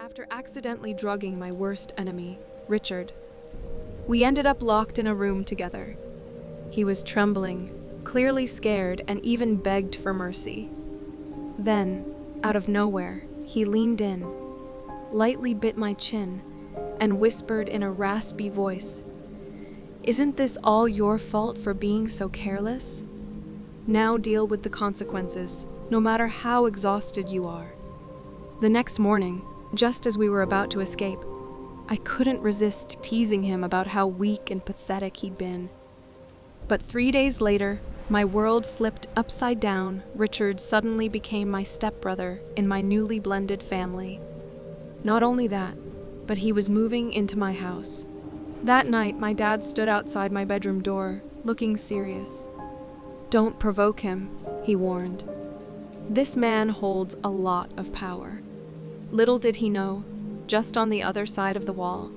after accidentally drugging my worst enemy, Richard. We ended up locked in a room together. He was trembling, clearly scared, and even begged for mercy. Then, out of nowhere, he leaned in, lightly bit my chin, and whispered in a raspy voice, "Isn't this all your fault for being so careless? Now deal with the consequences, no matter how exhausted you are." The next morning, just as we were about to escape, I couldn't resist teasing him about how weak and pathetic he'd been. But 3 days later, my world flipped upside down. Richard suddenly became my stepbrother in my newly blended family. Not only that, but he was moving into my house. That night, my dad stood outside my bedroom door, looking serious. "Don't provoke him," he warned. "This man holds a lot of power." Little did he know, just on the other side of the wall,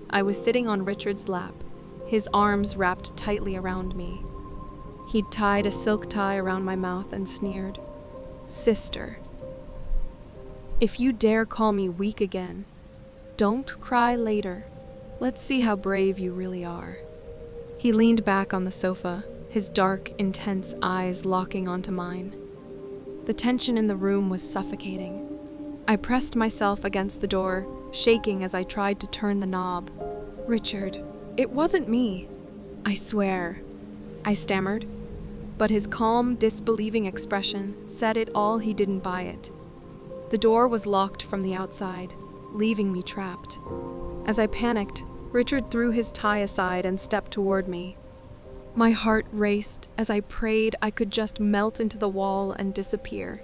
I was sitting on Richard's lap, his arms wrapped tightly around me. He'd tied a silk tie around my mouth and sneered, "Sister, if you dare call me weak again, don't cry later. Let's see how brave you really are." He leaned back on the sofa, his dark, intense eyes locking onto mine. The tension in the room was suffocating. I pressed myself against the door, shaking as I tried to turn the knob. "Richard, it wasn't me. I swear," I stammered. But his calm, disbelieving expression said it all. He didn't buy it. The door was locked from the outside, leaving me trapped. As I panicked, Richard threw his tie aside and stepped toward me. My heart raced as I prayed I could just melt into the wall and disappear.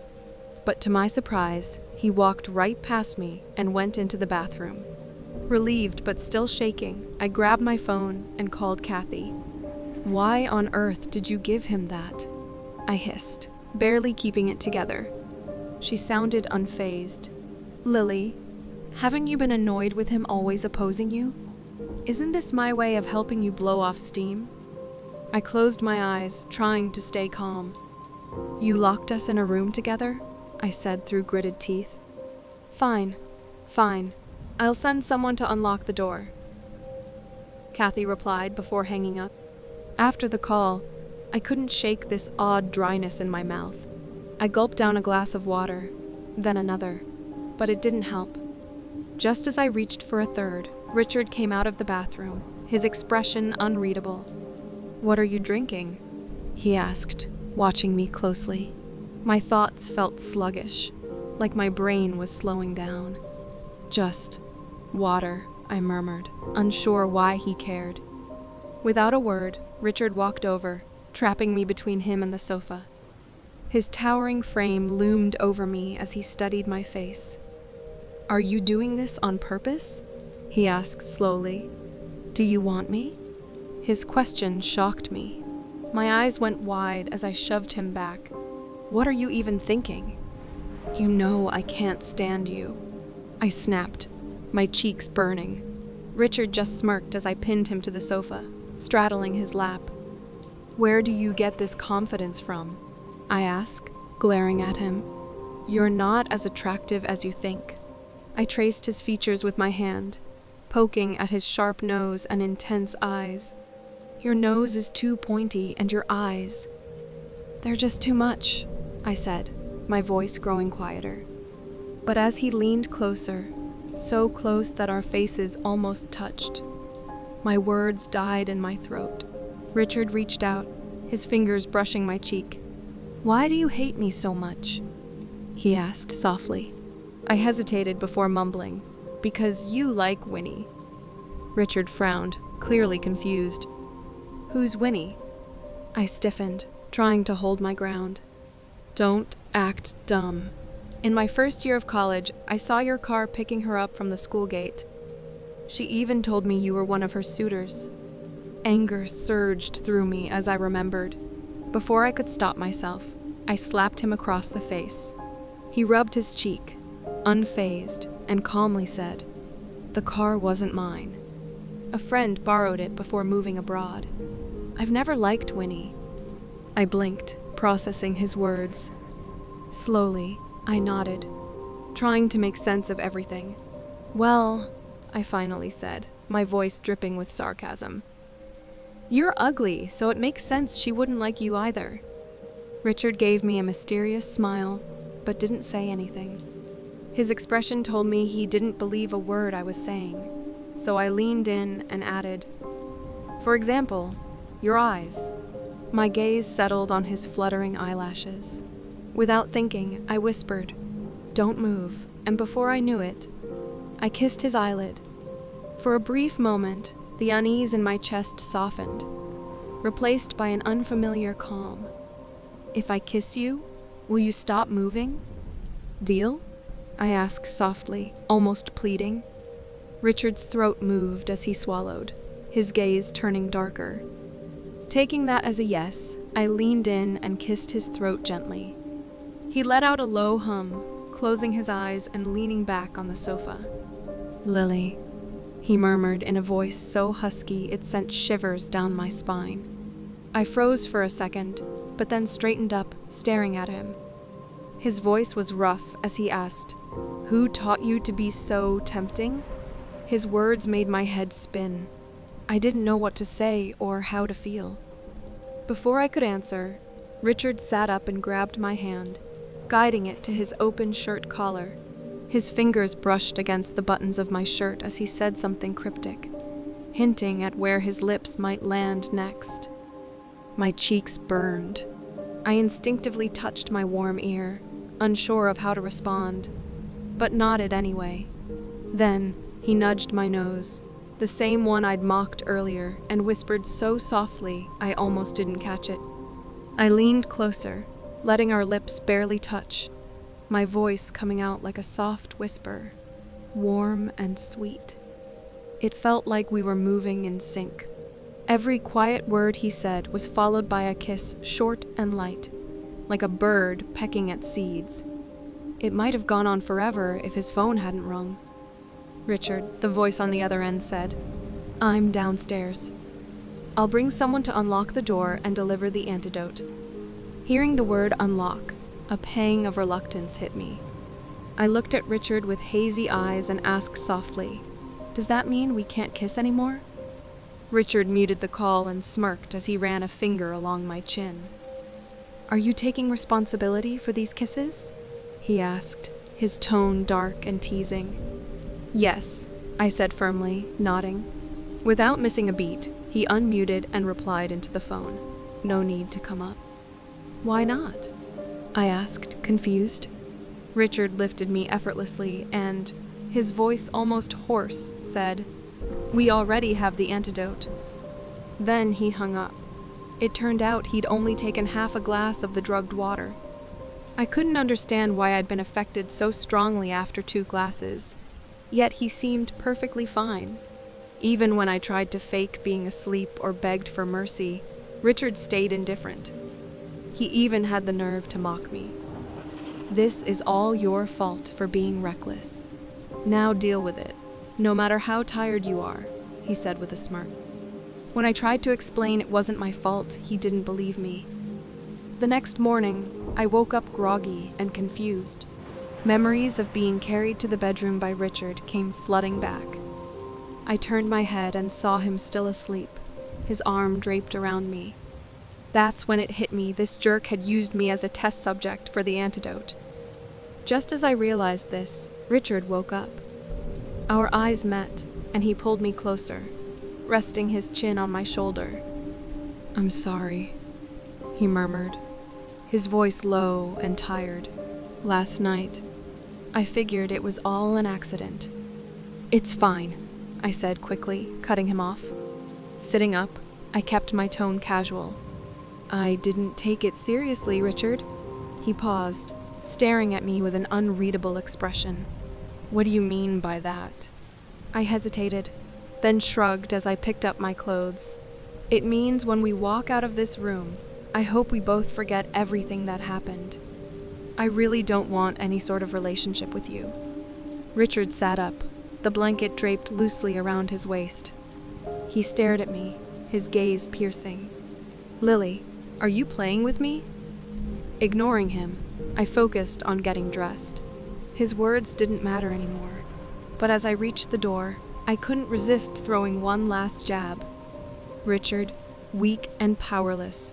But to my surprise, he walked right past me and went into the bathroom. Relieved but still shaking, I grabbed my phone and called Kathy. "Why on earth did you give him that?" I hissed, barely keeping it together. She sounded unfazed. "Lily, haven't you been annoyed with him always opposing you? Isn't this my way of helping you blow off steam?" I closed my eyes, trying to stay calm. "You locked us in a room together?" I said through gritted teeth. Fine. I'll send someone to unlock the door," Kathy replied before hanging up. After the call, I couldn't shake this odd dryness in my mouth. I gulped down a glass of water, then another, but it didn't help. Just as I reached for a third, Richard came out of the bathroom, his expression unreadable. "What are you drinking?" he asked, watching me closely. My thoughts felt sluggish, like my brain was slowing down. "Just water," I murmured, unsure why he cared. Without a word, Richard walked over, trapping me between him and the sofa. His towering frame loomed over me as he studied my face. "Are you doing this on purpose?" he asked slowly. "Do you want me?" His question shocked me. My eyes went wide as I shoved him back. "What are you even thinking?" "You know I can't stand you," I snapped, my cheeks burning. Richard just smirked as I pinned him to the sofa, straddling his lap. "Where do you get this confidence from?" I asked, glaring at him. "You're not as attractive as you think." I traced his features with my hand, poking at his sharp nose and intense eyes. "Your nose is too pointy, and your eyes, they're just too much," I said, my voice growing quieter. But as he leaned closer, so close that our faces almost touched, my words died in my throat. Richard reached out, his fingers brushing my cheek. "Why do you hate me so much?" he asked softly. I hesitated before mumbling, "Because you like Winnie." Richard frowned, clearly confused. "Who's Winnie?" I stiffened, trying to hold my ground. "Don't act dumb. In my first year of college, I saw your car picking her up from the school gate. She even told me you were one of her suitors." Anger surged through me as I remembered. Before I could stop myself, I slapped him across the face. He rubbed his cheek, unfazed, and calmly said, "The car wasn't mine. A friend borrowed it before moving abroad. I've never liked Winnie." I blinked, processing his words. Slowly, I nodded, trying to make sense of everything. Well, I finally said, my voice dripping with sarcasm. You're ugly, so it makes sense she wouldn't like you either. Richard gave me a mysterious smile, but didn't say anything. His expression told me he didn't believe a word I was saying, so I leaned in and added, "For example, your eyes." My gaze settled on his fluttering eyelashes. Without thinking, I whispered, "Don't move," and before I knew it, I kissed his eyelid. For a brief moment, the unease in my chest softened, replaced by an unfamiliar calm. "If I kiss you, will you stop moving? Deal?" I asked softly, almost pleading. Richard's throat moved as he swallowed, his gaze turning darker. Taking that as a yes, I leaned in and kissed his throat gently. He let out a low hum, closing his eyes and leaning back on the sofa. "Lily," he murmured in a voice so husky it sent shivers down my spine. I froze for a second, but then straightened up, staring at him. His voice was rough as he asked, "Who taught you to be so tempting?" His words made my head spin. I didn't know what to say or how to feel. Before I could answer, Richard sat up and grabbed my hand, guiding it to his open shirt collar. His fingers brushed against the buttons of my shirt as he said something cryptic, hinting at where his lips might land next. My cheeks burned. I instinctively touched my warm ear, unsure of how to respond, but nodded anyway. Then, he nudged my nose, the same one I'd mocked earlier, and whispered so softly I almost didn't catch it. I leaned closer, letting our lips barely touch, my voice coming out like a soft whisper, warm and sweet. It felt like we were moving in sync. Every quiet word he said was followed by a kiss short and light, like a bird pecking at seeds. It might have gone on forever if his phone hadn't rung. "Richard," the voice on the other end said, "I'm downstairs. I'll bring someone to unlock the door and deliver the antidote." Hearing the word unlock, a pang of reluctance hit me. I looked at Richard with hazy eyes and asked softly, "Does that mean we can't kiss anymore?" Richard muted the call and smirked as he ran a finger along my chin. "Are you taking responsibility for these kisses?" he asked, his tone dark and teasing. "Yes," I said firmly, nodding. Without missing a beat, he unmuted and replied into the phone. No need to come up. "Why not?" I asked, confused. Richard lifted me effortlessly and, his voice almost hoarse, said, "We already have the antidote." Then he hung up. It turned out he'd only taken half a glass of the drugged water. I couldn't understand why I'd been affected so strongly after 2 glasses, yet he seemed perfectly fine. Even when I tried to fake being asleep or begged for mercy, Richard stayed indifferent. He even had the nerve to mock me. "This is all your fault for being reckless. Now deal with it, no matter how tired you are," he said with a smirk. When I tried to explain it wasn't my fault, he didn't believe me. The next morning, I woke up groggy and confused. Memories of being carried to the bedroom by Richard came flooding back. I turned my head and saw him still asleep, his arm draped around me. That's when it hit me this jerk had used me as a test subject for the antidote. Just as I realized this, Richard woke up. Our eyes met, and he pulled me closer, resting his chin on my shoulder. "I'm sorry," he murmured, his voice low and tired. "Last night, I figured it was all an accident." "It's fine," I said quickly, cutting him off. Sitting up, I kept my tone casual. "I didn't take it seriously, Richard." He paused, staring at me with an unreadable expression. "What do you mean by that?" I hesitated, then shrugged as I picked up my clothes. "It means when we walk out of this room, I hope we both forget everything that happened. I really don't want any sort of relationship with you." Richard sat up, the blanket draped loosely around his waist. He stared at me, his gaze piercing. "Lily, are you playing with me?" Ignoring him, I focused on getting dressed. His words didn't matter anymore. But as I reached the door, I couldn't resist throwing one last jab. Richard, weak and powerless,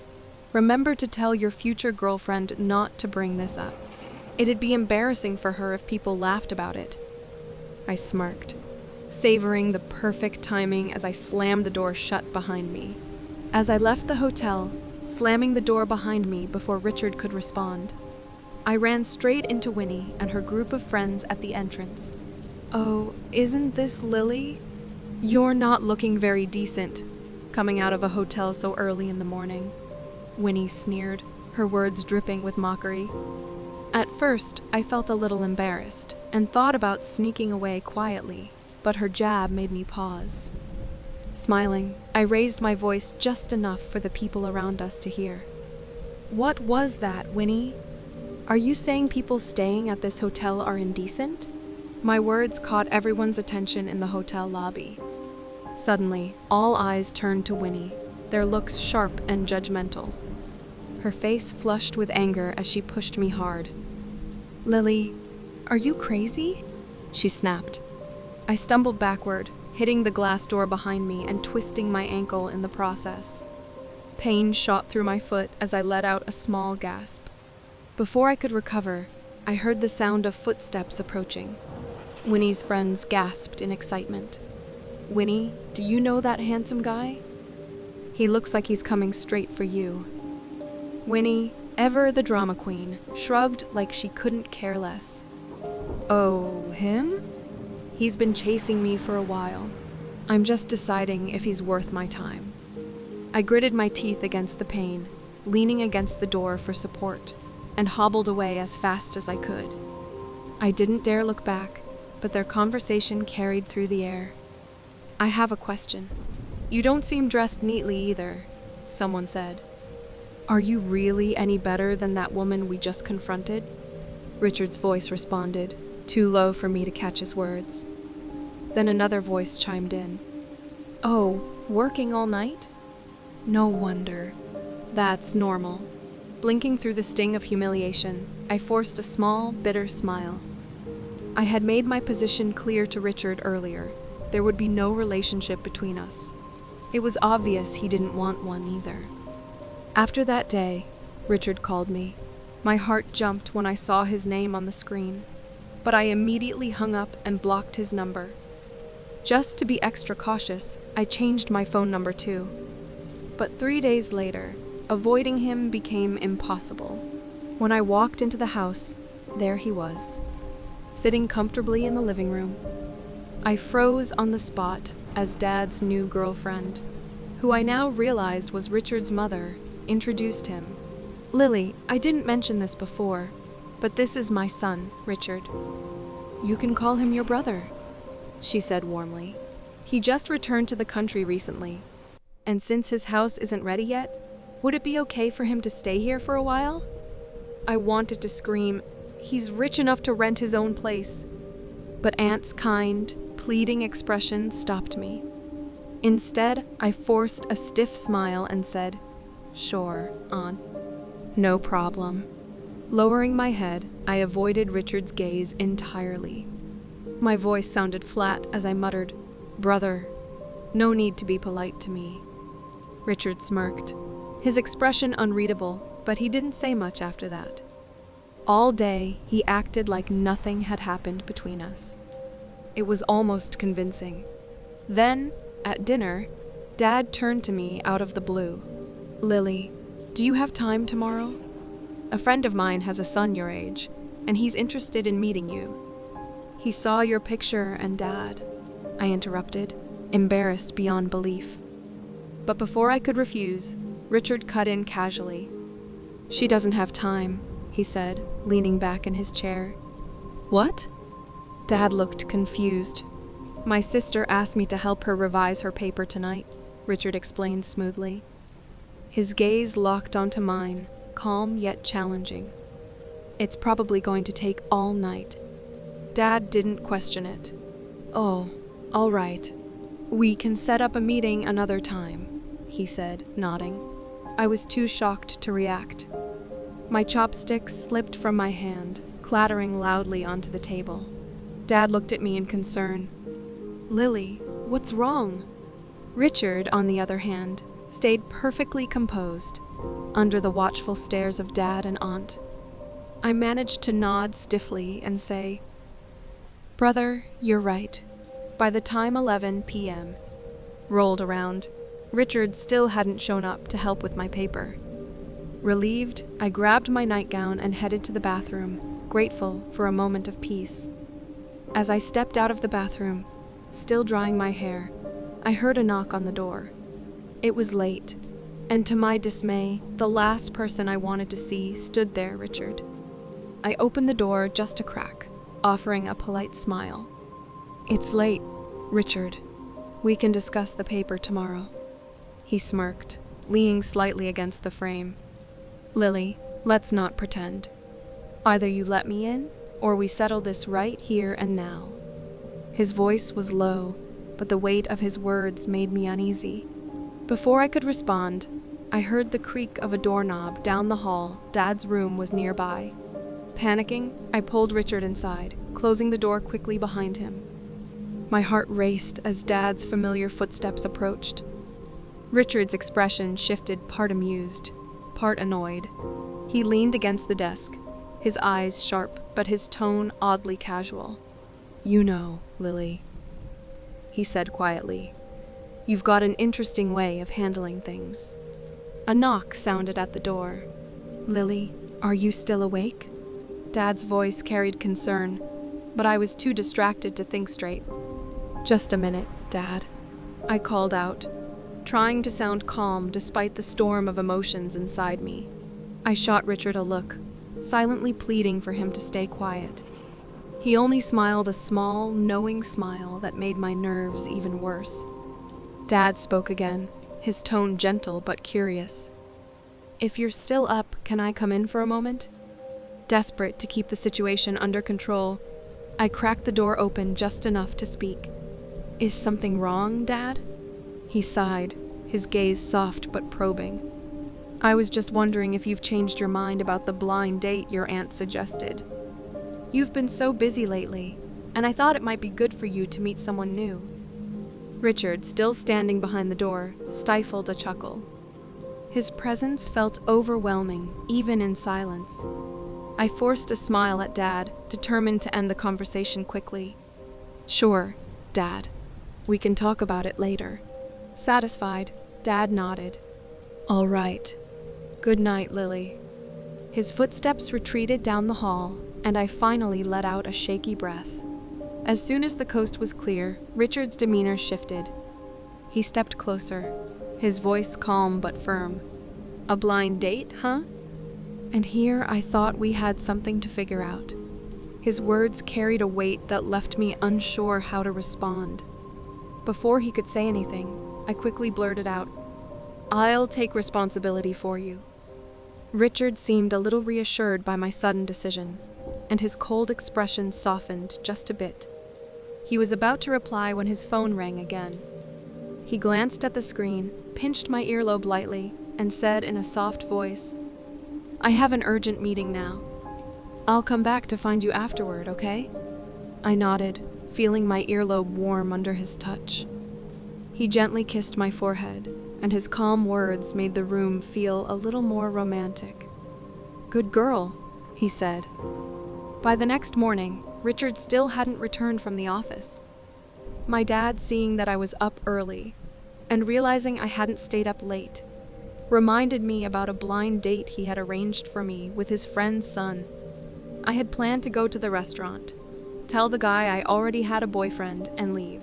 remember to tell your future girlfriend not to bring this up. It'd be embarrassing for her if people laughed about it. I smirked, savoring the perfect timing as I slammed the door shut behind me. As I left the hotel, slamming the door behind me before Richard could respond, I ran straight into Winnie and her group of friends at the entrance. "Oh, isn't this Lily? You're not looking very decent, coming out of a hotel so early in the morning," Winnie sneered, her words dripping with mockery. At first, I felt a little embarrassed and thought about sneaking away quietly, but her jab made me pause. Smiling, I raised my voice just enough for the people around us to hear. "What was that, Winnie? Are you saying people staying at this hotel are indecent?" My words caught everyone's attention in the hotel lobby. Suddenly, all eyes turned to Winnie, their looks sharp and judgmental. Her face flushed with anger as she pushed me hard. "Lily, are you crazy?" she snapped. I stumbled backward, hitting the glass door behind me and twisting my ankle in the process. Pain shot through my foot as I let out a small gasp. Before I could recover, I heard the sound of footsteps approaching. Winnie's friends gasped in excitement. "Winnie, do you know that handsome guy? He looks like he's coming straight for you." Winnie, ever the drama queen, shrugged like she couldn't care less. "Oh, him? He's been chasing me for a while. I'm just deciding if he's worth my time." I gritted my teeth against the pain, leaning against the door for support, and hobbled away as fast as I could. I didn't dare look back, but their conversation carried through the air. "I have a question. You don't seem dressed neatly either," someone said. "Are you really any better than that woman we just confronted?" Richard's voice responded, too low for me to catch his words. Then another voice chimed in. "Oh, working all night? No wonder. That's normal." Blinking through the sting of humiliation, I forced a small, bitter smile. I had made my position clear to Richard earlier. There would be no relationship between us. It was obvious he didn't want one either. After that day, Richard called me. My heart jumped when I saw his name on the screen, but I immediately hung up and blocked his number. Just to be extra cautious, I changed my phone number too. But 3 days later, avoiding him became impossible. When I walked into the house, there he was, sitting comfortably in the living room. I froze on the spot as Dad's new girlfriend, who I now realized was Richard's mother, introduced him. "Lily, I didn't mention this before, but this is my son, Richard. You can call him your brother," she said warmly. "He just returned to the country recently, and since his house isn't ready yet, would it be okay for him to stay here for a while?" I wanted to scream, "He's rich enough to rent his own place," but Aunt's kind, pleading expression stopped me. Instead, I forced a stiff smile and said, "Sure, Aunt. No problem." Lowering my head, I avoided Richard's gaze entirely. My voice sounded flat as I muttered, "Brother, no need to be polite to me." Richard smirked, his expression unreadable, but he didn't say much after that. All day, he acted like nothing had happened between us. It was almost convincing. Then, at dinner, Dad turned to me out of the blue. "Lily, do you have time tomorrow? A friend of mine has a son your age, and he's interested in meeting you." "He saw your picture and Dad," I interrupted, embarrassed beyond belief. But before I could refuse, Richard cut in casually. "She doesn't have time," he said, leaning back in his chair. "What?" Dad looked confused. "My sister asked me to help her revise her paper tonight," Richard explained smoothly. His gaze locked onto mine, calm yet challenging. "It's probably going to take all night." Dad didn't question it. "Oh, all right. We can set up a meeting another time," he said, nodding. I was too shocked to react. My chopsticks slipped from my hand, clattering loudly onto the table. Dad looked at me in concern. Lily, what's wrong? Richard, on the other hand, stayed perfectly composed, under the watchful stares of Dad and Aunt. I managed to nod stiffly and say, "Brother, you're right." By the time 11 p.m. rolled around, Richard still hadn't shown up to help with my paper. Relieved, I grabbed my nightgown and headed to the bathroom, grateful for a moment of peace. As I stepped out of the bathroom, still drying my hair, I heard a knock on the door. It was late, and to my dismay, the last person I wanted to see stood there, Richard. I opened the door just a crack, offering a polite smile. "It's late, Richard. We can discuss the paper tomorrow." He smirked, leaning slightly against the frame. "Lily, let's not pretend. Either you let me in, or we settle this right here and now." His voice was low, but the weight of his words made me uneasy. Before I could respond, I heard the creak of a doorknob down the hall. Dad's room was nearby. Panicking, I pulled Richard inside, closing the door quickly behind him. My heart raced as Dad's familiar footsteps approached. Richard's expression shifted, part amused, part annoyed. He leaned against the desk, his eyes sharp, but his tone oddly casual. "You know, Lily," he said quietly, "you've got an interesting way of handling things." A knock sounded at the door. "Lily, are you still awake?" Dad's voice carried concern, but I was too distracted to think straight. "Just a minute, Dad," I called out, trying to sound calm despite the storm of emotions inside me. I shot Richard a look, silently pleading for him to stay quiet. He only smiled a small, knowing smile that made my nerves even worse. Dad spoke again, his tone gentle but curious. "If you're still up, can I come in for a moment?" Desperate to keep the situation under control, I cracked the door open just enough to speak. "Is something wrong, Dad?" He sighed, his gaze soft but probing. "I was just wondering if you've changed your mind about the blind date your aunt suggested. You've been so busy lately, and I thought it might be good for you to meet someone new." Richard, still standing behind the door, stifled a chuckle. His presence felt overwhelming, even in silence. I forced a smile at Dad, determined to end the conversation quickly. "Sure, Dad. We can talk about it later." Satisfied, Dad nodded. "All right. Good night, Lily." His footsteps retreated down the hall, and I finally let out a shaky breath. As soon as the coast was clear, Richard's demeanor shifted. He stepped closer, his voice calm but firm. "A blind date, huh?" And here I thought we had something to figure out. His words carried a weight that left me unsure how to respond. Before he could say anything, I quickly blurted out, "I'll take responsibility for you." Richard seemed a little reassured by my sudden decision, and his cold expression softened just a bit. He was about to reply when his phone rang again. He glanced at the screen, pinched my earlobe lightly, and said in a soft voice, "I have an urgent meeting now. I'll come back to find you afterward, okay?" I nodded, feeling my earlobe warm under his touch. He gently kissed my forehead, and his calm words made the room feel a little more romantic. "Good girl," he said. By the next morning, Richard still hadn't returned from the office. My dad, seeing that I was up early, and realizing I hadn't stayed up late, reminded me about a blind date he had arranged for me with his friend's son. I had planned to go to the restaurant, tell the guy I already had a boyfriend, and leave.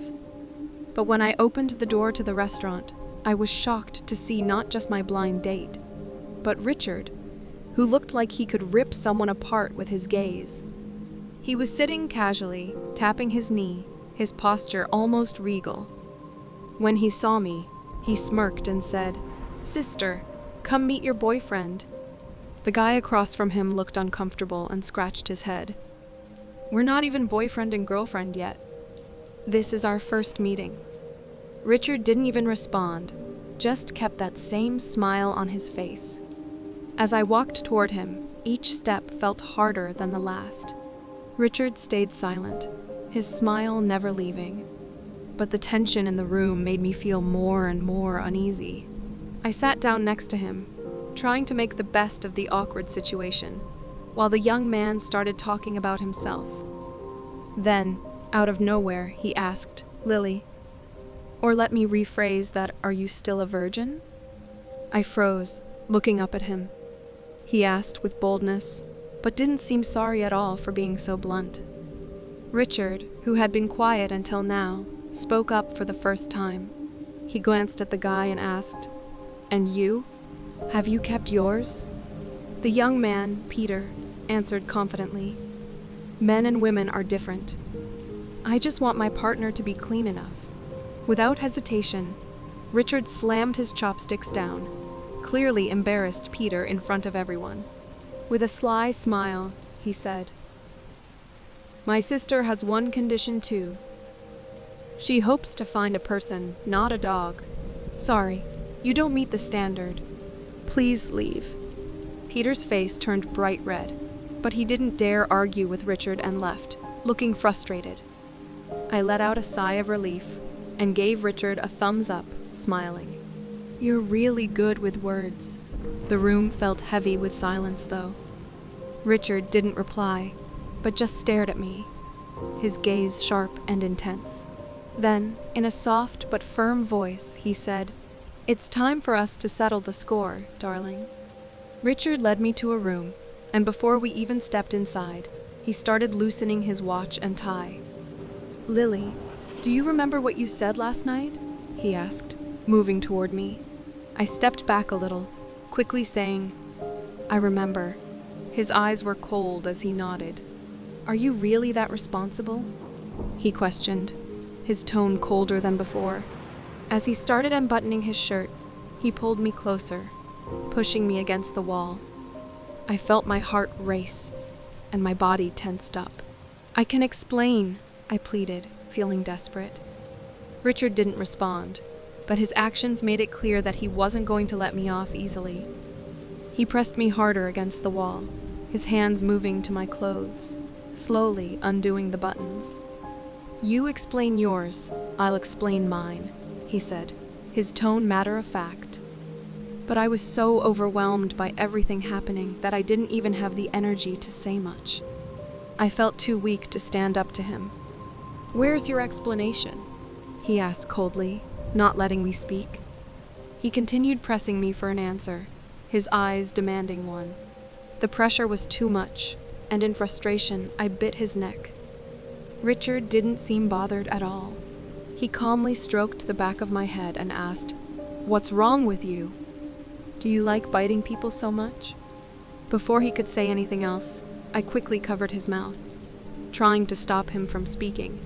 But when I opened the door to the restaurant, I was shocked to see not just my blind date, but Richard, who looked like he could rip someone apart with his gaze. He was sitting casually, tapping his knee, his posture almost regal. When he saw me, he smirked and said, "Sister, come meet your boyfriend." The guy across from him looked uncomfortable and scratched his head. "We're not even boyfriend and girlfriend yet. This is our first meeting." Richard didn't even respond, just kept that same smile on his face. As I walked toward him, each step felt harder than the last. Richard stayed silent, his smile never leaving. But the tension in the room made me feel more and more uneasy. I sat down next to him, trying to make the best of the awkward situation, while the young man started talking about himself. Then, out of nowhere, he asked, "Lily, or let me rephrase that, are you still a virgin?" I froze, looking up at him. He asked with boldness, but didn't seem sorry at all for being so blunt. Richard, who had been quiet until now, spoke up for the first time. He glanced at the guy and asked, "And you? Have you kept yours?" The young man, Peter, answered confidently, "Men and women are different. I just want my partner to be clean enough." Without hesitation, Richard slammed his chopsticks down, clearly embarrassed Peter in front of everyone. With a sly smile, he said, "My sister has one condition too. She hopes to find a person, not a dog. Sorry, you don't meet the standard. Please leave." Peter's face turned bright red, but he didn't dare argue with Richard and left, looking frustrated. I let out a sigh of relief and gave Richard a thumbs up, smiling. "You're really good with words." The room felt heavy with silence, though. Richard didn't reply, but just stared at me, his gaze sharp and intense. Then, in a soft but firm voice, he said, "It's time for us to settle the score, darling." Richard led me to a room, and before we even stepped inside, he started loosening his watch and tie. "Lily, do you remember what you said last night?" he asked, moving toward me. I stepped back a little, quickly saying, "I remember." His eyes were cold as he nodded. "Are you really that responsible?" he questioned, his tone colder than before. As he started unbuttoning his shirt, he pulled me closer, pushing me against the wall. I felt my heart race, and my body tensed up. "I can explain," I pleaded, feeling desperate. Richard didn't respond, but his actions made it clear that he wasn't going to let me off easily. He pressed me harder against the wall, his hands moving to my clothes, slowly undoing the buttons. "You explain yours, I'll explain mine," he said, his tone matter-of-fact. But I was so overwhelmed by everything happening that I didn't even have the energy to say much. I felt too weak to stand up to him. "Where's your explanation?" he asked coldly, not letting me speak. He continued pressing me for an answer, his eyes demanding one. The pressure was too much, and in frustration, I bit his neck. Richard didn't seem bothered at all. He calmly stroked the back of my head and asked, "What's wrong with you? Do you like biting people so much?" Before he could say anything else, I quickly covered his mouth, trying to stop him from speaking.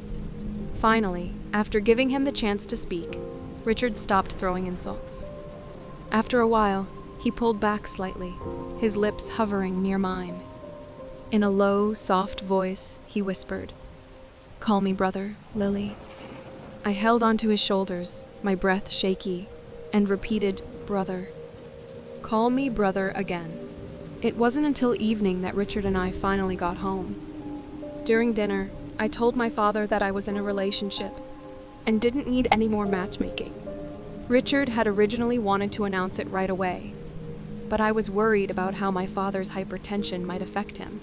Finally, after giving him the chance to speak, Richard stopped throwing insults. After a while, he pulled back slightly, his lips hovering near mine. In a low, soft voice, he whispered, "Call me brother, Lily." I held onto his shoulders, my breath shaky, and repeated, "Brother." "Call me brother again." It wasn't until evening that Richard and I finally got home. During dinner, I told my father that I was in a relationship and didn't need any more matchmaking. Richard had originally wanted to announce it right away, but I was worried about how my father's hypertension might affect him.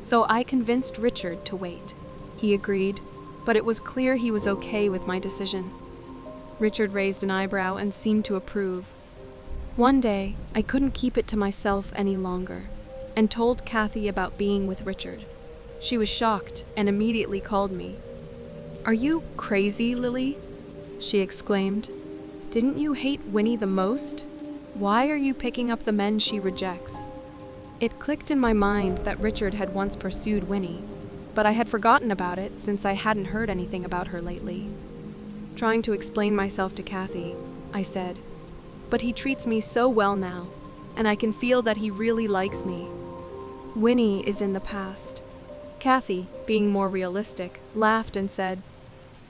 So I convinced Richard to wait. He agreed, but it was clear he was okay with my decision. Richard raised an eyebrow and seemed to approve. One day, I couldn't keep it to myself any longer, and told Kathy about being with Richard. She was shocked and immediately called me. "Are you crazy, Lily?" she exclaimed. "Didn't you hate Winnie the most? Why are you picking up the men she rejects?" It clicked in my mind that Richard had once pursued Winnie, but I had forgotten about it since I hadn't heard anything about her lately. Trying to explain myself to Kathy, I said, "But he treats me so well now, and I can feel that he really likes me. Winnie is in the past." Kathy, being more realistic, laughed and said,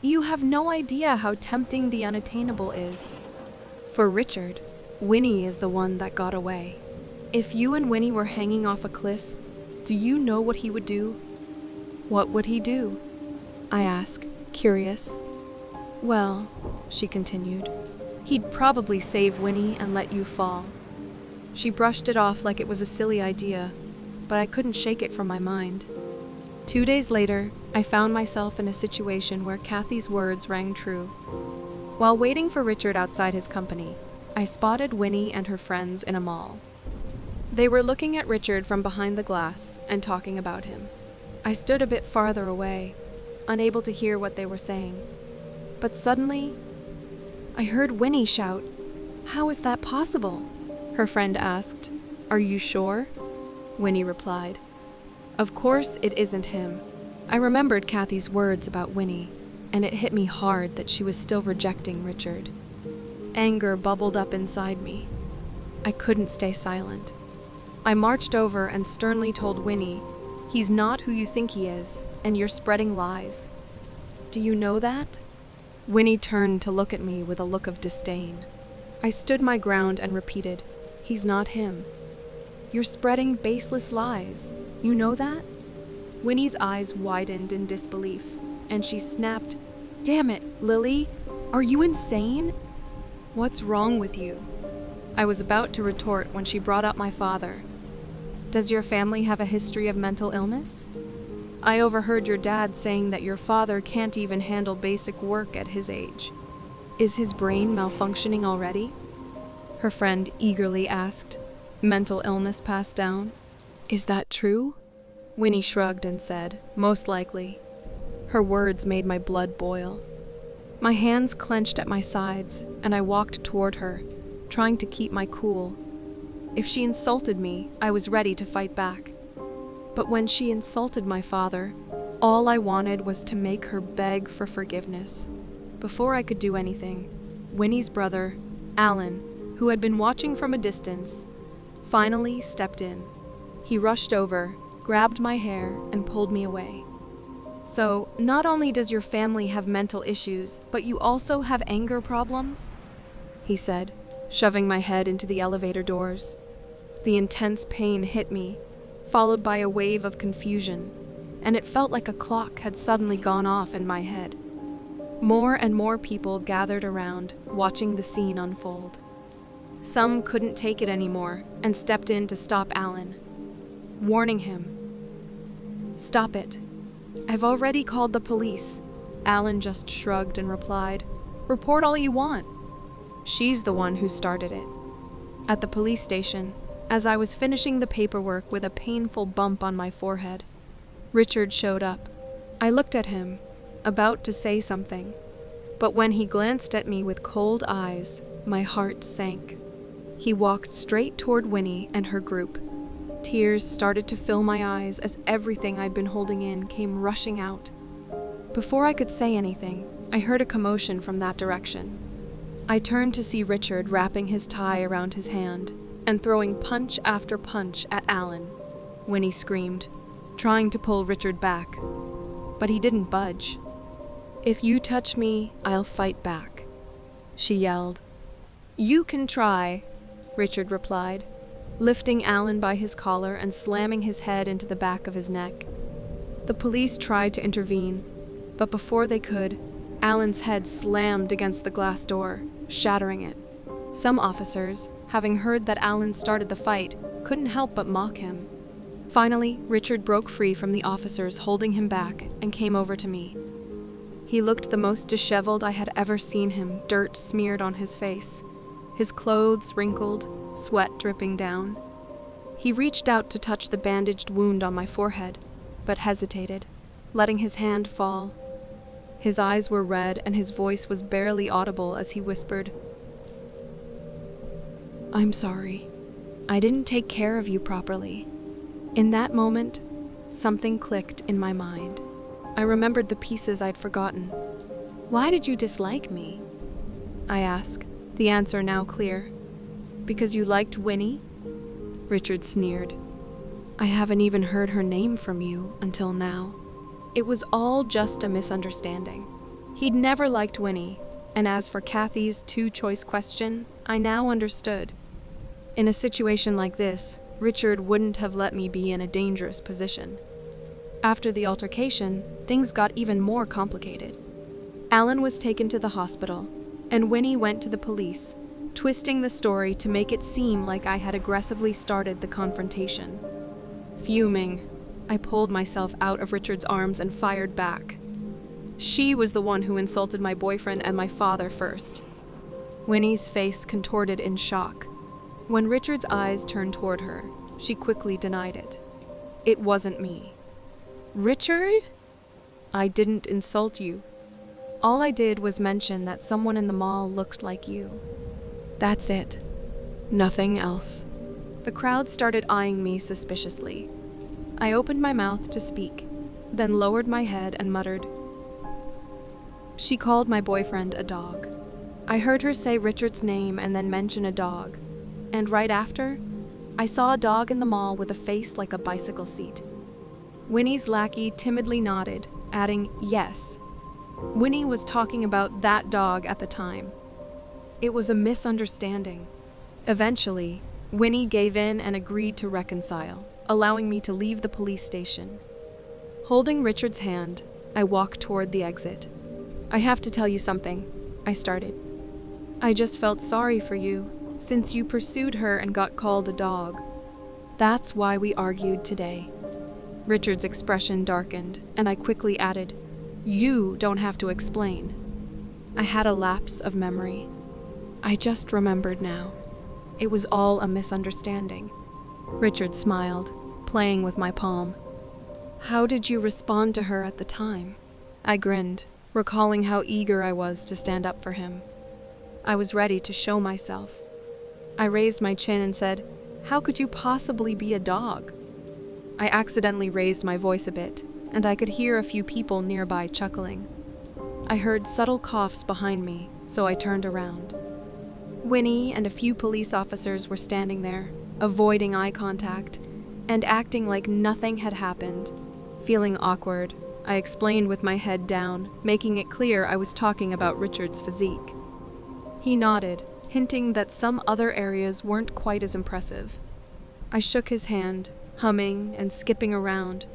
"You have no idea how tempting the unattainable is. For Richard, Winnie is the one that got away. If you and Winnie were hanging off a cliff, do you know what he would do?" "What would he do?" I asked, curious. Well, she continued, he'd probably save Winnie and let you fall. She brushed it off like it was a silly idea, but I couldn't shake it from my mind. 2 days later, I found myself in a situation where Kathy's words rang true. While waiting for Richard outside his company, I spotted Winnie and her friends in a mall. They were looking at Richard from behind the glass and talking about him. I stood a bit farther away, unable to hear what they were saying. But suddenly, I heard Winnie shout, "How is that possible?" Her friend asked, "Are you sure?" Winnie replied, "Of course it isn't him." I remembered Kathy's words about Winnie, and it hit me hard that she was still rejecting Richard. Anger bubbled up inside me. I couldn't stay silent. I marched over and sternly told Winnie, "He's not who you think he is, and you're spreading lies. Do you know that?" Winnie turned to look at me with a look of disdain. I stood my ground and repeated, "He's not him. You're spreading baseless lies. You know that?" Winnie's eyes widened in disbelief, and she snapped, "Damn it, Lily! Are you insane? What's wrong with you?" I was about to retort when she brought up my father. "Does your family have a history of mental illness? I overheard your dad saying that your father can't even handle basic work at his age. Is his brain malfunctioning already?" Her friend eagerly asked, "Mental illness passed down? Is that true?" Winnie shrugged and said, "Most likely." Her words made my blood boil. My hands clenched at my sides, and I walked toward her, trying to keep my cool. If she insulted me, I was ready to fight back. But when she insulted my father, all I wanted was to make her beg for forgiveness. Before I could do anything, Winnie's brother, Alan, who had been watching from a distance, finally stepped in. He rushed over, grabbed my hair, and pulled me away. "So, not only does your family have mental issues, but you also have anger problems?" he said, shoving my head into the elevator doors. The intense pain hit me, followed by a wave of confusion, and it felt like a clock had suddenly gone off in my head. More and more people gathered around, watching the scene unfold. Some couldn't take it anymore and stepped in to stop Alan, warning him. "Stop it. I've already called the police." Alan just shrugged and replied, "Report all you want. She's the one who started it." At the police station, as I was finishing the paperwork with a painful bump on my forehead, Richard showed up. I looked at him, about to say something, but when he glanced at me with cold eyes, my heart sank. He walked straight toward Winnie and her group. Tears started to fill my eyes as everything I'd been holding in came rushing out. Before I could say anything, I heard a commotion from that direction. I turned to see Richard wrapping his tie around his hand and throwing punch after punch at Alan. Winnie screamed, trying to pull Richard back, but he didn't budge. "If you touch me, I'll fight back," she yelled. "You can try," Richard replied, lifting Alan by his collar and slamming his head into the back of his neck. The police tried to intervene, but before they could, Alan's head slammed against the glass door, shattering it. Some officers, having heard that Alan started the fight, couldn't help but mock him. Finally, Richard broke free from the officers holding him back and came over to me. He looked the most disheveled I had ever seen him, dirt smeared on his face, his clothes wrinkled, sweat dripping down. He reached out to touch the bandaged wound on my forehead, but hesitated, letting his hand fall. His eyes were red and his voice was barely audible as he whispered, "I'm sorry. I didn't take care of you properly." In that moment, something clicked in my mind. I remembered the pieces I'd forgotten. "Why did you dislike me?" I asked, the answer now clear. "Because you liked Winnie?" Richard sneered. "I haven't even heard her name from you until now." It was all just a misunderstanding. He'd never liked Winnie, and as for Kathy's two-choice question, I now understood. In a situation like this, Richard wouldn't have let me be in a dangerous position. After the altercation, things got even more complicated. Alan was taken to the hospital, and Winnie went to the police, twisting the story to make it seem like I had aggressively started the confrontation. Fuming, I pulled myself out of Richard's arms and fired back. She was the one who insulted my boyfriend and my father first. Winnie's face contorted in shock. When Richard's eyes turned toward her, she quickly denied it. It wasn't me. Richard? I didn't insult you. All I did was mention that someone in the mall looked like you. That's it. Nothing else. The crowd started eyeing me suspiciously. I opened my mouth to speak, then lowered my head and muttered. She called my boyfriend a dog. I heard her say Richard's name and then mention a dog. And right after, I saw a dog in the mall with a face like a bicycle seat. Winnie's lackey timidly nodded, adding, yes. Winnie was talking about that dog at the time. It was a misunderstanding. Eventually, Winnie gave in and agreed to reconcile, allowing me to leave the police station. Holding Richard's hand, I walked toward the exit. I have to tell you something, I started. I just felt sorry for you, since you pursued her and got called a dog. That's why we argued today. Richard's expression darkened, and I quickly added, you don't have to explain. I had a lapse of memory. I just remembered now. It was all a misunderstanding. Richard smiled, playing with my palm. How did you respond to her at the time? I grinned, recalling how eager I was to stand up for him. I was ready to show myself. I raised my chin and said, how could you possibly be a dog? I accidentally raised my voice a bit, and I could hear a few people nearby chuckling. I heard subtle coughs behind me, so I turned around. Winnie and a few police officers were standing there, avoiding eye contact, and acting like nothing had happened. Feeling awkward, I explained with my head down, making it clear I was talking about Richard's physique. He nodded, hinting that some other areas weren't quite as impressive. I shook his hand, humming and skipping around,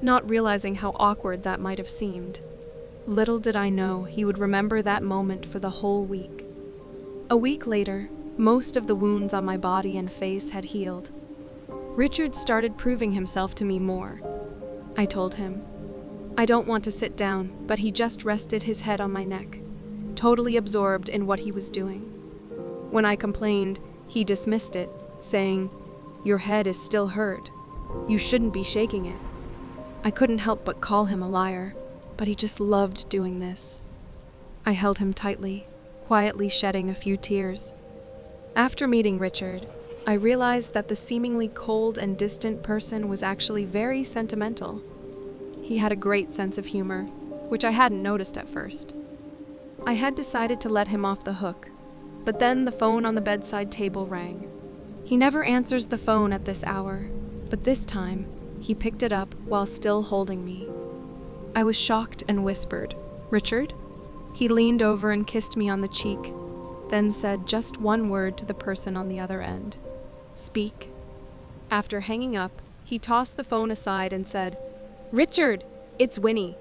not realizing how awkward that might have seemed. Little did I know he would remember that moment for the whole week. A week later, most of the wounds on my body and face had healed. Richard started proving himself to me more. I told him. I don't want to sit down, but he just rested his head on my neck, totally absorbed in what he was doing. When I complained, he dismissed it, saying, your head is still hurt. You shouldn't be shaking it. I couldn't help but call him a liar, but he just loved doing this. I held him tightly, quietly shedding a few tears. After meeting Richard, I realized that the seemingly cold and distant person was actually very sentimental. He had a great sense of humor, which I hadn't noticed at first. I had decided to let him off the hook, but then the phone on the bedside table rang. He never answers the phone at this hour, but this time, he picked it up while still holding me. I was shocked and whispered, Richard? He leaned over and kissed me on the cheek, then said just one word to the person on the other end. Speak. After hanging up, he tossed the phone aside and said, Richard, it's Winnie.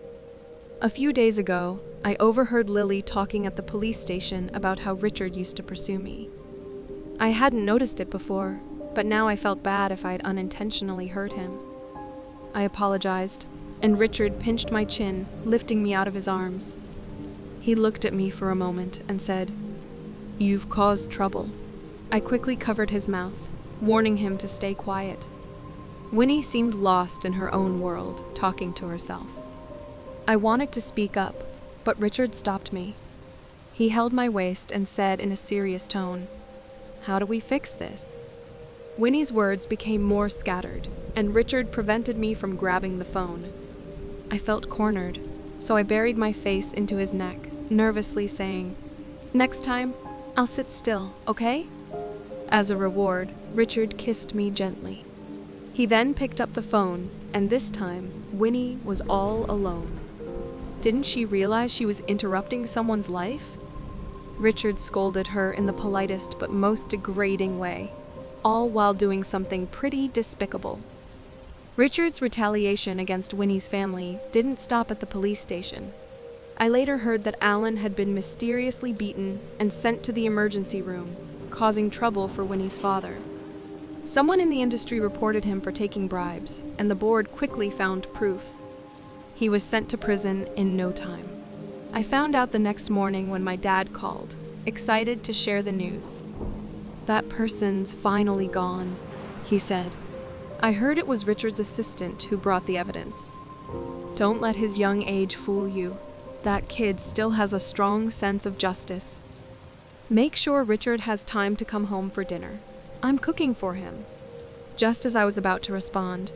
A few days ago, I overheard Lily talking at the police station about how Richard used to pursue me. I hadn't noticed it before, but now I felt bad if I had unintentionally hurt him. I apologized, and Richard pinched my chin, lifting me out of his arms. He looked at me for a moment and said, You've caused trouble. I quickly covered his mouth, warning him to stay quiet. Winnie seemed lost in her own world, talking to herself. I wanted to speak up, but Richard stopped me. He held my waist and said in a serious tone, How do we fix this? Winnie's words became more scattered, and Richard prevented me from grabbing the phone. I felt cornered, so I buried my face into his neck, nervously saying, Next time, I'll sit still, okay? As a reward, Richard kissed me gently. He then picked up the phone, and this time, Winnie was all alone. Didn't she realize she was interrupting someone's life? Richard scolded her in the politest but most degrading way, all while doing something pretty despicable. Richard's retaliation against Winnie's family didn't stop at the police station. I later heard that Alan had been mysteriously beaten and sent to the emergency room, causing trouble for Winnie's father. Someone in the industry reported him for taking bribes, and the board quickly found proof. He was sent to prison in no time. I found out the next morning when my dad called, excited to share the news. "That person's finally gone," he said. "I heard it was Richard's assistant who brought the evidence. Don't let his young age fool you. That kid still has a strong sense of justice. Make sure Richard has time to come home for dinner. I'm cooking for him." Just as I was about to respond,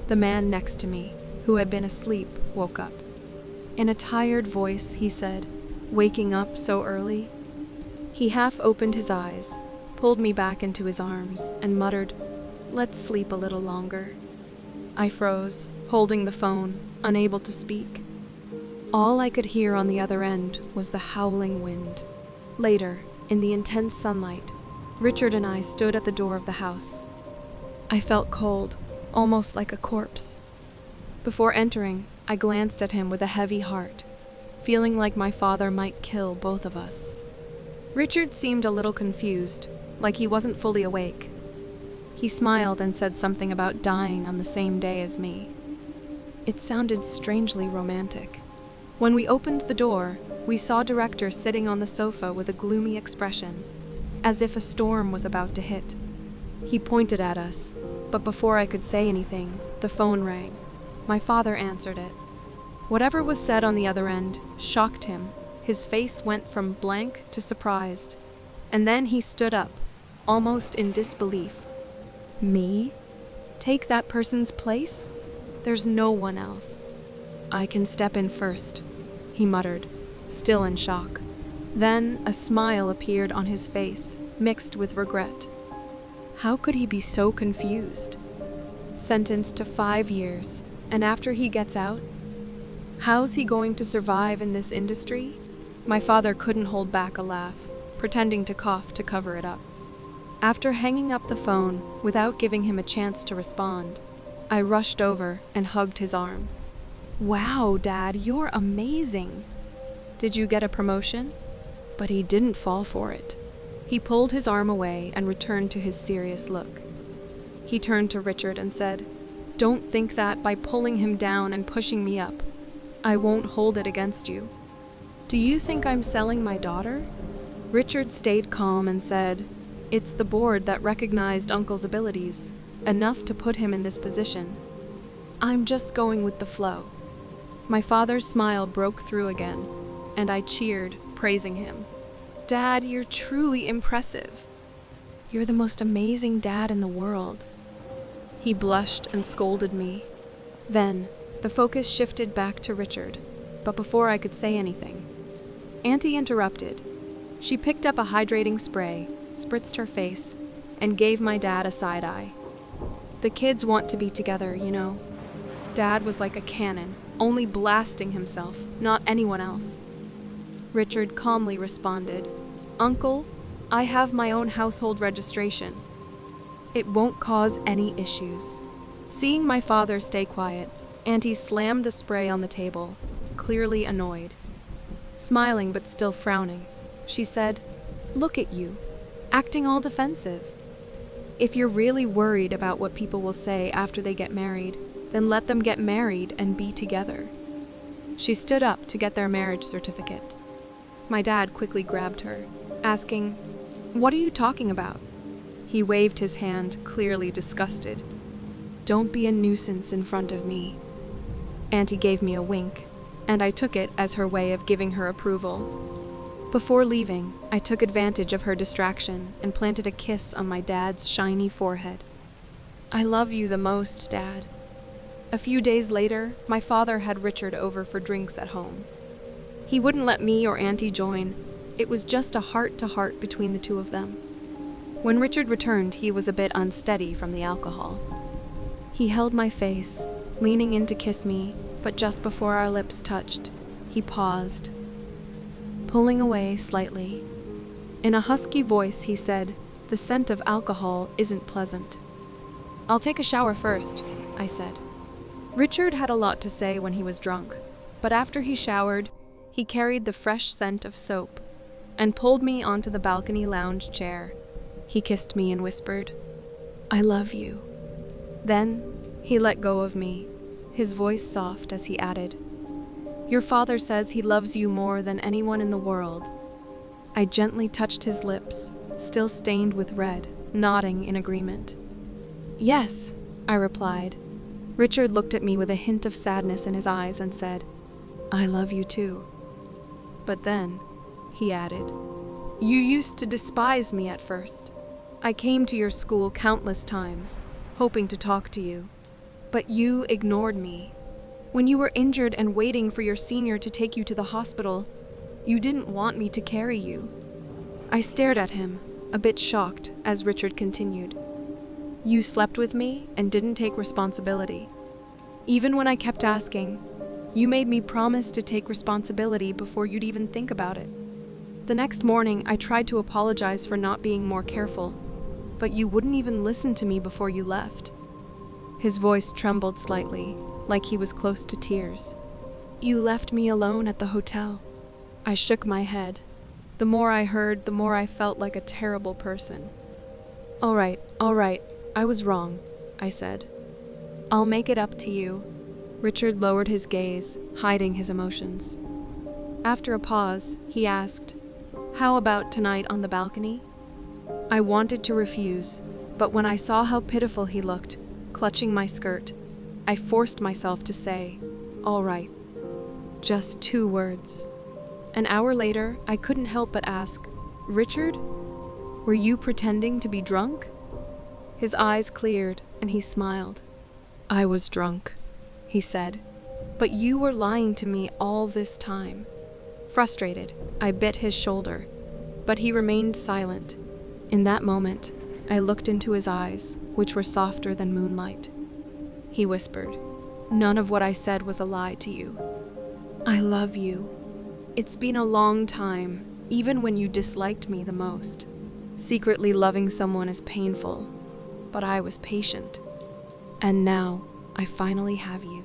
the man next to me, who had been asleep, woke up. In a tired voice, he said, "Waking up so early?" He half opened his eyes, pulled me back into his arms, and muttered, "Let's sleep a little longer." I froze, holding the phone, unable to speak. All I could hear on the other end was the howling wind. Later, in the intense sunlight, Richard and I stood at the door of the house. I felt cold, almost like a corpse. Before entering, I glanced at him with a heavy heart, feeling like my father might kill both of us. Richard seemed a little confused, like he wasn't fully awake. He smiled and said something about dying on the same day as me. It sounded strangely romantic. When we opened the door, we saw Director sitting on the sofa with a gloomy expression, as if a storm was about to hit. He pointed at us, but before I could say anything, the phone rang. My father answered it. Whatever was said on the other end shocked him. His face went from blank to surprised, and then he stood up, almost in disbelief. "Me? Take that person's place? There's no one else." "I can step in first," he muttered, still in shock. Then a smile appeared on his face, mixed with regret. How could he be so confused? Sentenced to 5 years, and after he gets out, how's he going to survive in this industry? My father couldn't hold back a laugh, pretending to cough to cover it up. After hanging up the phone, without giving him a chance to respond, I rushed over and hugged his arm. "Wow, Dad, you're amazing. Did you get a promotion?" But he didn't fall for it. He pulled his arm away and returned to his serious look. He turned to Richard and said, "Don't think that by pulling him down and pushing me up. I won't hold it against you. Do you think I'm selling my daughter?" Richard stayed calm and said, "It's the board that recognized Uncle's abilities, enough to put him in this position. I'm just going with the flow." My father's smile broke through again, and I cheered, praising him. "Dad, you're truly impressive. You're the most amazing dad in the world." He blushed and scolded me. Then, the focus shifted back to Richard, but before I could say anything, Auntie interrupted. She picked up a hydrating spray, spritzed her face, and gave my dad a side eye. "The kids want to be together, you know." Dad was like a cannon, only blasting himself, not anyone else. Richard calmly responded, "Uncle, I have my own household registration. It won't cause any issues." Seeing my father stay quiet, Auntie slammed the spray on the table, clearly annoyed. Smiling but still frowning, she said, "Look at you, acting all defensive. If you're really worried about what people will say after they get married, then let them get married and be together." She stood up to get their marriage certificate. My dad quickly grabbed her, asking, "What are you talking about?" He waved his hand, clearly disgusted. "Don't be a nuisance in front of me." Auntie gave me a wink, and I took it as her way of giving her approval. Before leaving, I took advantage of her distraction and planted a kiss on my dad's shiny forehead. "I love you the most, Dad." A few days later, my father had Richard over for drinks at home. He wouldn't let me or Auntie join. It was just a heart-to-heart between the two of them. When Richard returned, he was a bit unsteady from the alcohol. He held my face, leaning in to kiss me, but just before our lips touched, he paused, pulling away slightly. In a husky voice, he said, "The scent of alcohol isn't pleasant." "I'll take a shower first," I said. Richard had a lot to say when he was drunk, but after he showered, he carried the fresh scent of soap and pulled me onto the balcony lounge chair. He kissed me and whispered, "I love you." Then he let go of me, his voice soft as he added, "Your father says he loves you more than anyone in the world." I gently touched his lips, still stained with red, nodding in agreement. "Yes," I replied. Richard looked at me with a hint of sadness in his eyes and said, "I love you too." But then, he added, "You used to despise me at first. I came to your school countless times, hoping to talk to you. But you ignored me. When you were injured and waiting for your senior to take you to the hospital, you didn't want me to carry you." I stared at him, a bit shocked, as Richard continued. "You slept with me and didn't take responsibility. Even when I kept asking, you made me promise to take responsibility before you'd even think about it. The next morning, I tried to apologize for not being more careful, but you wouldn't even listen to me before you left." His voice trembled slightly, like he was close to tears. "You left me alone at the hotel." I shook my head. The more I heard, the more I felt like a terrible person. All right, I was wrong," I said. "I'll make it up to you." Richard lowered his gaze, hiding his emotions. After a pause, he asked, "How about tonight on the balcony?" I wanted to refuse, but when I saw how pitiful he looked, clutching my skirt, I forced myself to say, "All right." Just 2 words. An hour later, I couldn't help but ask, "Richard, were you pretending to be drunk?" His eyes cleared, and he smiled. "I was drunk," he said, "but you were lying to me all this time." Frustrated, I bit his shoulder, but he remained silent. In that moment, I looked into his eyes, which were softer than moonlight. He whispered, "None of what I said was a lie to you. I love you. It's been a long time, even when you disliked me the most. Secretly loving someone is painful, but I was patient. And now, I finally have you."